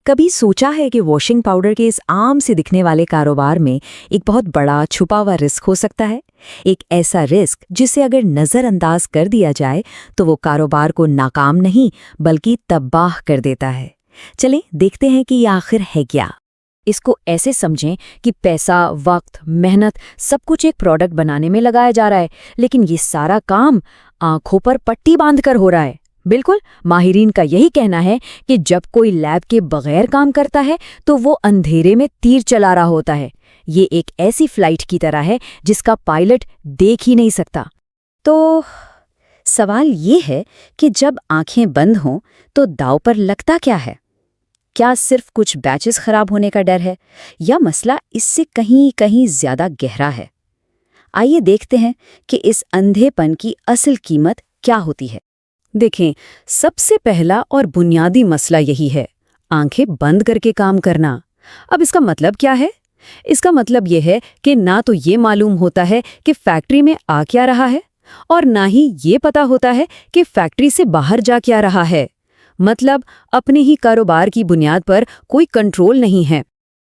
کبھی سوچا ہے کہ واشنگ پاؤڈر کے اس عام سے دکھنے والے کاروبار میں ایک بہت بڑا چھپا ہوا رسک ہو سکتا ہے؟ ایک ایسا رسک جسے اگر نظر انداز کر دیا جائے تو وہ کاروبار کو ناکام نہیں بلکہ تباہ کر دیتا ہے۔ چلیں دیکھتے ہیں کہ یہ آخر ہے کیا۔ اس کو ایسے سمجھیں کہ پیسہ، وقت، محنت سب کچھ ایک پروڈکٹ بنانے میں لگایا جا رہا ہے، لیکن یہ سارا کام آنکھوں پر پٹی باندھ کر ہو رہا ہے۔ بالکل، ماہرین کا یہی کہنا ہے کہ جب کوئی لیب کے بغیر کام کرتا ہے تو وہ اندھیرے میں تیر چلا رہا ہوتا ہے۔ یہ ایک ایسی فلائٹ کی طرح ہے جس کا پائلٹ دیکھ ہی نہیں سکتا۔ تو سوال یہ ہے کہ جب آنکھیں بند ہوں تو داؤ پر لگتا کیا ہے؟ کیا صرف کچھ بیچز خراب ہونے کا ڈر ہے یا مسئلہ اس سے کہیں زیادہ گہرا ہے؟ آئیے دیکھتے ہیں کہ اس اندھے پن کی اصل قیمت کیا ہوتی ہے۔ دیکھیں، سب سے پہلا اور بنیادی مسئلہ یہی ہے، آنکھیں بند کر کے کام کرنا۔ اب اس کا مطلب کیا ہے؟ اس کا مطلب یہ ہے کہ نہ تو یہ معلوم ہوتا ہے کہ فیکٹری میں آ کیا رہا ہے اور نہ ہی یہ پتا ہوتا ہے کہ فیکٹری سے باہر جا کیا رہا ہے۔ مطلب اپنے ہی کاروبار کی بنیاد پر کوئی کنٹرول نہیں ہے۔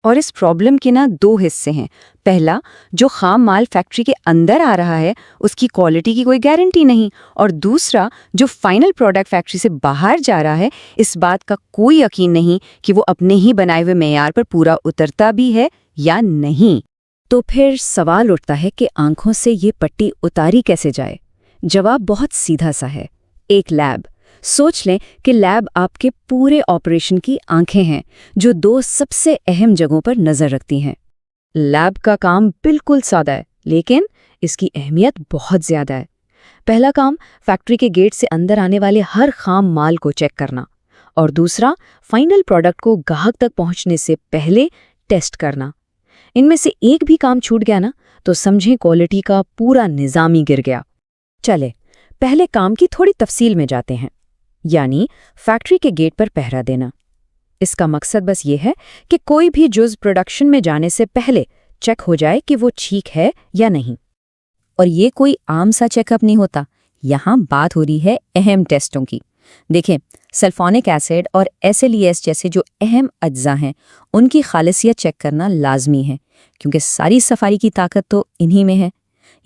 اور اس پرابلم کے دو حصے ہیں۔ پہلا، جو خام مال فیکٹری کے اندر آ رہا ہے اس کی کوالٹی کی کوئی گارنٹی نہیں، اور دوسرا، جو فائنل پروڈکٹ فیکٹری سے باہر جا رہا ہے اس بات کا کوئی یقین نہیں کہ وہ اپنے ہی بنائے ہوئے معیار پر پورا اترتا بھی ہے یا نہیں۔ تو پھر سوال اٹھتا ہے کہ آنکھوں سے یہ پٹی اتاری کیسے جائے؟ جواب بہت سیدھا سا ہے، ایک لیب۔ سوچ لیں کہ لیب آپ کے پورے آپریشن کی آنکھیں ہیں جو دو سب سے اہم جگہوں پر نظر رکھتی ہیں۔ لیب کا کام بالکل سادہ ہے، لیکن اس کی اہمیت بہت زیادہ ہے۔ پہلا کام، فیکٹری کے گیٹ سے اندر آنے والے ہر خام مال کو چیک کرنا، اور دوسرا، فائنل پروڈکٹ کو گاہک تک پہنچنے سے پہلے ٹیسٹ کرنا۔ ان میں سے ایک بھی کام چھوٹ گیا نا تو سمجھیں کوالٹی کا پورا نظام ہی گر گیا۔ چلے پہلے کام کی تھوڑی تفصیل میں جاتے ہیں، یعنی فیکٹری کے گیٹ پر پہرا دینا۔ اس کا مقصد بس یہ ہے کہ کوئی بھی جز پروڈکشن میں جانے سے پہلے چیک ہو جائے کہ وہ ٹھیک ہے یا نہیں۔ اور یہ کوئی عام سا چیک اپ نہیں ہوتا، یہاں بات ہو رہی ہے اہم ٹیسٹوں کی۔ دیکھیں، سلفونک ایسڈ اور SLES جیسے جو اہم اجزاء ہیں ان کی خالصیت چیک کرنا لازمی ہے، کیونکہ ساری صفائی کی طاقت تو انہی میں ہے۔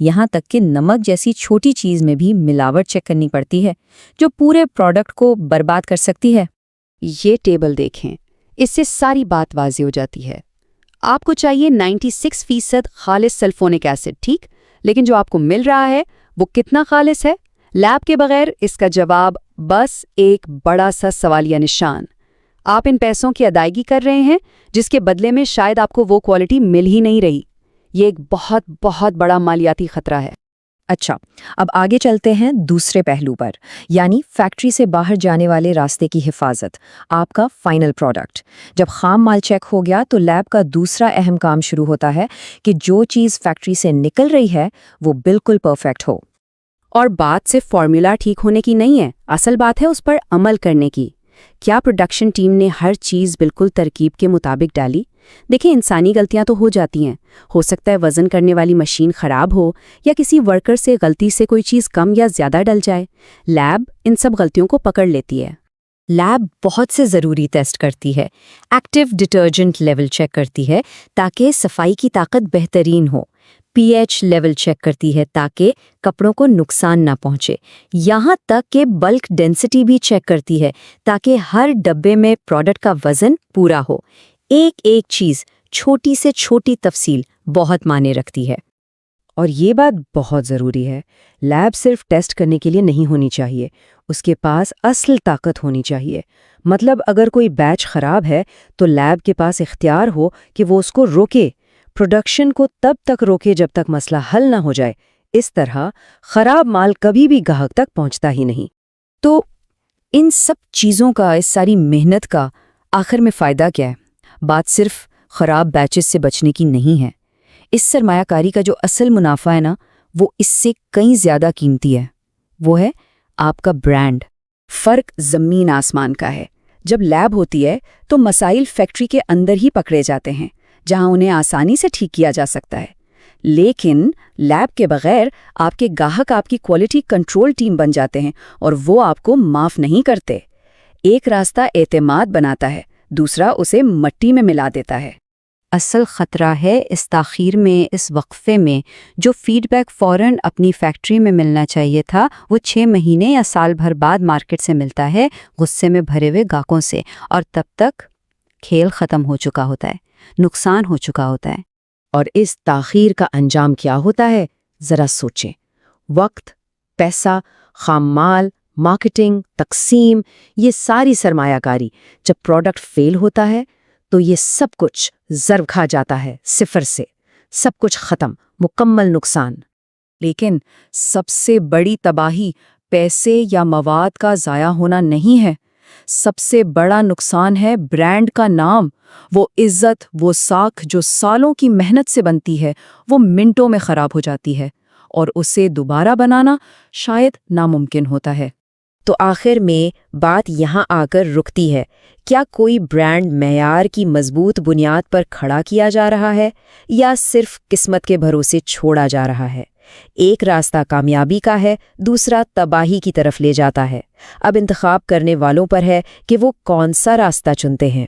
یہاں تک کہ نمک جیسی چھوٹی چیز میں بھی ملاوٹ چیک کرنی پڑتی ہے جو پورے پروڈکٹ کو برباد کر سکتی ہے۔ یہ ٹیبل دیکھیں، اس سے ساری بات واضح ہو جاتی ہے۔ آپ کو چاہیے 96% خالص سلفونک ایسڈ، ٹھیک، لیکن جو آپ کو مل رہا ہے وہ کتنا خالص ہے؟ لیب کے بغیر اس کا جواب بس ایک بڑا سا سوالیہ نشان۔ آپ ان پیسوں کی ادائیگی کر رہے ہیں جس کے بدلے میں شاید آپ کو وہ کوالٹی مل ہی نہیں رہی۔ یہ ایک بہت بڑا مالیاتی خطرہ ہے۔ اچھا، اب آگے چلتے ہیں دوسرے پہلو پر، یعنی فیکٹری سے باہر جانے والے راستے کی حفاظت، آپ کا فائنل پروڈکٹ۔ جب خام مال چیک ہو گیا تو لیب کا دوسرا اہم کام شروع ہوتا ہے کہ جو چیز فیکٹری سے نکل رہی ہے وہ بالکل پرفیکٹ ہو۔ اور بات صرف فارمولا ٹھیک ہونے کی نہیں ہے، اصل بات ہے اس پر عمل کرنے کی۔ کیا پروڈکشن ٹیم نے ہر چیز بالکل ترکیب کے مطابق ڈالی؟ دیکھیں، انسانی غلطیاں تو ہو جاتی ہیں، ہو سکتا ہے وزن کرنے والی مشین خراب ہو یا کسی ورکر سے غلطی سے کوئی چیز کم یا زیادہ ڈل جائے۔ لیب ان سب غلطیوں کو پکڑ لیتی ہے۔ لیب بہت سے ضروری ٹیسٹ کرتی ہے، ایکٹیو ڈٹرجنٹ لیول چیک کرتی ہے تاکہ صفائی کی طاقت بہترین ہو، pH لیول چیک کرتی ہے تاکہ کپڑوں کو نقصان نہ پہنچے، یہاں تک کہ بلک ڈینسٹی بھی چیک کرتی ہے تاکہ ہر ڈبے میں پروڈکٹ کا وزن پورا ہو۔ ایک چیز، چھوٹی سے چھوٹی تفصیل بہت معنی رکھتی ہے۔ اور یہ بات بہت ضروری ہے، لیب صرف ٹیسٹ کرنے کے لیے نہیں ہونی چاہیے، اس کے پاس اصل طاقت ہونی چاہیے۔ مطلب اگر کوئی بیچ خراب ہے تو لیب کے پاس اختیار ہو کہ وہ اس کو روکے، پروڈکشن کو تب تک روکے جب تک مسئلہ حل نہ ہو جائے۔ اس طرح خراب مال کبھی بھی گاہک تک پہنچتا ہی نہیں۔ تو ان سب چیزوں کا، اس ساری محنت کا آخر میں فائدہ کیا ہے؟ بات صرف خراب بیچز سے بچنے کی نہیں ہے۔ اس سرمایہ کاری کا جو اصل منافع ہے نا، وہ اس سے کہیں زیادہ قیمتی ہے، وہ ہے آپ کا برانڈ۔ فرق زمین آسمان کا ہے۔ جب لیب ہوتی ہے تو مسائل فیکٹری کے اندر ہی پکڑے جاتے ہیں جہاں انہیں آسانی سے ٹھیک کیا جا سکتا ہے، لیکن لیب کے بغیر آپ کے گاہک آپ کی کوالٹی کنٹرول ٹیم بن جاتے ہیں اور وہ آپ کو معاف نہیں کرتے۔ ایک راستہ اعتماد بناتا ہے، دوسرا اسے مٹی میں ملا دیتا ہے۔ اصل خطرہ ہے اس تاخیر میں، اس وقفے میں۔ جو فیڈ بیک فوراً اپنی فیکٹری میں ملنا چاہیے تھا وہ 6 مہینے یا سال بھر بعد مارکیٹ سے ملتا ہے، غصے میں بھرے ہوئے گاہکوں سے، اور تب تک کھیل ختم ہو چکا ہوتا ہے، نقصان ہو چکا ہوتا ہے۔ اور اس تاخیر کا انجام کیا ہوتا ہے؟ ذرا سوچیں۔ وقت، پیسہ، خام مال، مارکیٹنگ، تقسیم، یہ ساری سرمایہ کاری جب پروڈکٹ فیل ہوتا ہے تو یہ سب کچھ ضرب کھا جاتا ہے، صفر سے، سب کچھ ختم، مکمل نقصان۔ لیکن سب سے بڑی تباہی پیسے یا مواد کا ضائع ہونا نہیں ہے، سب سے بڑا نقصان ہے برانڈ کا نام، وہ عزت، وہ ساکھ جو سالوں کی محنت سے بنتی ہے، وہ منٹوں میں خراب ہو جاتی ہے، اور اسے دوبارہ بنانا شاید ناممکن ہوتا ہے۔ تو آخر میں بات یہاں آ کر رکتی ہے، کیا کوئی برانڈ معیار کی مضبوط بنیاد پر کھڑا کیا جا رہا ہے یا صرف قسمت کے بھروسے چھوڑا جا رہا ہے؟ ایک راستہ کامیابی کا ہے، دوسرا تباہی کی طرف لے جاتا ہے۔ اب انتخاب کرنے والوں پر ہے کہ وہ کون سا راستہ چنتے ہیں۔